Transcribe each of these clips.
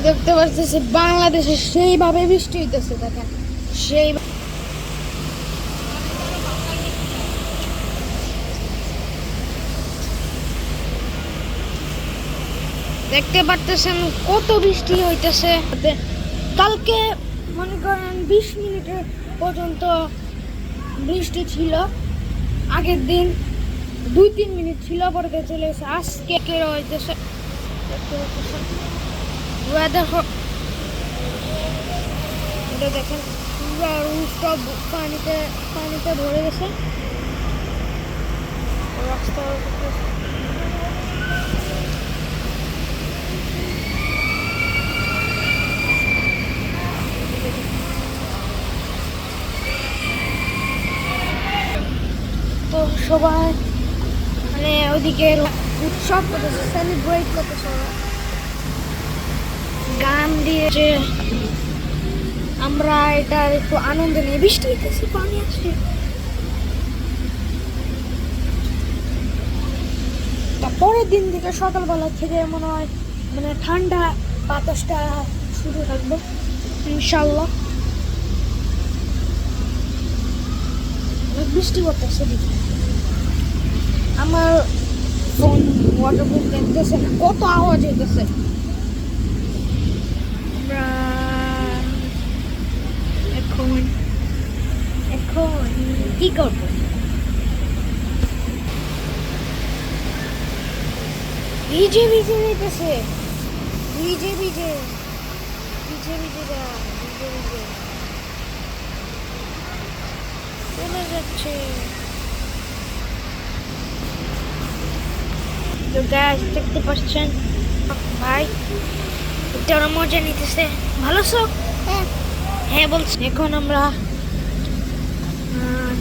দেখতে পাচ্ছি বাংলাদেশে সেইভাবে বৃষ্টি হইতেছে, দেখেন সেই দেখতে পাচ্ছেন কত বৃষ্টি হইতেছে। কালকে মনে করেন 20 মিনিটের পর্যন্ত বৃষ্টি ছিল, আগের দিন 2-3 মিনিট ছিল, পরে চলে গেছে। আজকে হইতেছে দেখেন সব পানিতে ভরে গেছে রাস্তা। তো সবাই মানে ওইদিকে উৎসব করতেছে, সেলিব্রেট করতেছে, গান দিয়েছে। আমরা এটা একটু আনন্দ নিয়ে বৃষ্টি হইতেছে, পানি আসছে। পরের দিন থেকে সকালবেলা থেকে মনে হয় মানে ঠান্ডা বাতাসটা শুরু থাকবে ইনশাল্লাহ। বৃষ্টি করতেছে, আমার ফোন ওয়াটারপ্রুফ দেখতেছে না, কত আওয়াজ হইতেছে। আমরা এখন কি করবো? ভিজে হইতেছে, ভিজে চলে যাচ্ছে। তো গাইস দেখতে পাচ্ছেন ভাই, এটা মজা নিতেছে। ভালো আছো? হ্যাঁ বলছি। এখন আমরা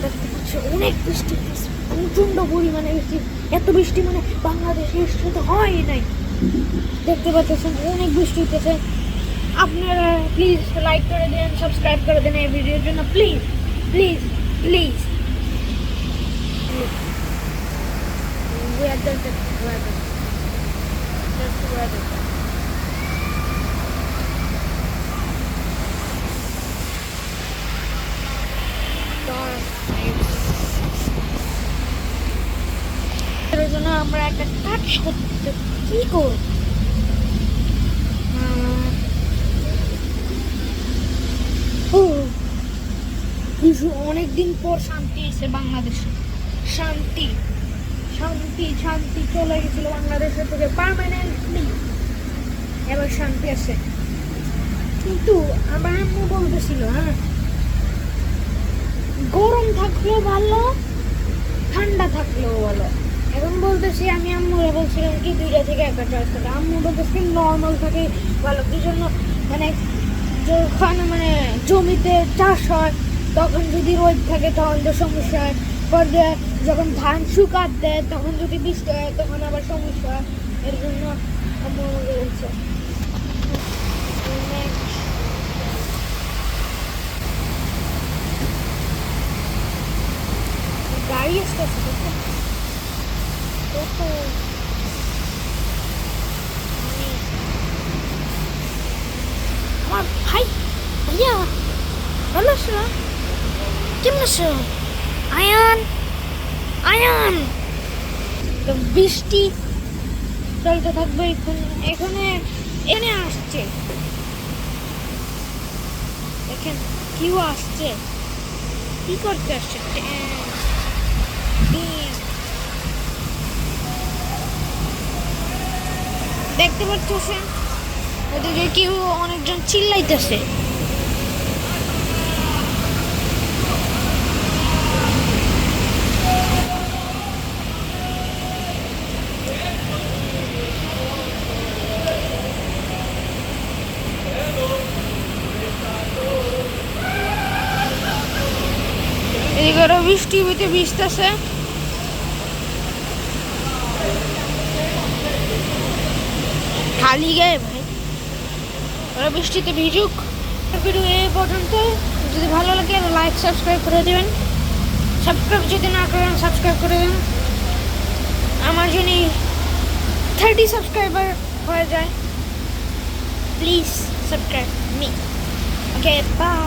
দেখতে পাচ্ছি অনেক বৃষ্টি হইতেছে, প্রচন্ড পরিমাণে বৃষ্টি। এত বৃষ্টি মানে বাংলাদেশে বৃষ্টি তো হয় নাই। দেখতে পাচ্ছেন অনেক বৃষ্টি হইতেছে। আপনারা প্লিজ লাইক করে দেন, সাবস্ক্রাইব করে দেন এই ভিডিওর জন্য, প্লিজ প্লিজ প্লিজ। এর জন্য আমরা একটা কাজ করতে কি করব? অনেকদিন পর শান্তি এসে বাংলাদেশে, শান্তি চলে গেছিল বাংলাদেশের থেকে পার্মানেন্টলি, এবার শান্তি আছে। কিন্তু আমার আম্মু বলতেছিল গরম থাকলেও ভালো, ঠান্ডা থাকলেও ভালো। এখন বলতেছি, আমি আম্মুরা বলছিলাম কি 2টা থেকে 1টা চয়েস থাকে, আম্মু বলতেছি নর্মাল থাকে ভালো। কি জন্য মানে যখন মানে জমিতে চাষ হয় তখন যদি রোদ থাকে তখন তো সমস্যা হয়, পরে যখন ধান শুকাত দেয় তখন যদি বৃষ্টি হয় তখন আবার সমস্যা হয়। এর জন্য আম্মু বলছে গাড়ি আসতেছে তো আমার ভাইয়া ভালো আছো? কেমন আছো? আয়ান তো বৃষ্টি চলতে থাকবে। এখানে আসছে, দেখেন কেউ আসছে, কি করতে আসছে? দেখতে পাচ্ছেন ওদিকে কেউ অনেকজন চিল্লাইতেছে। এদিকে ওরা বৃষ্টি ভিজতেছে। খালি গায়ে ভাই, ওরা বৃষ্টিতে ভিজুক। ভিডিও এই পর্যন্ত। যদি ভালো লাগে লাইক সাবস্ক্রাইব করে দেবেন, সাবস্ক্রাইব যদি না করেন সাবস্ক্রাইব করে দেবেন। আমার যদি 30 সাবস্ক্রাইবার হয়ে যায় please subscribe me. Okay bye.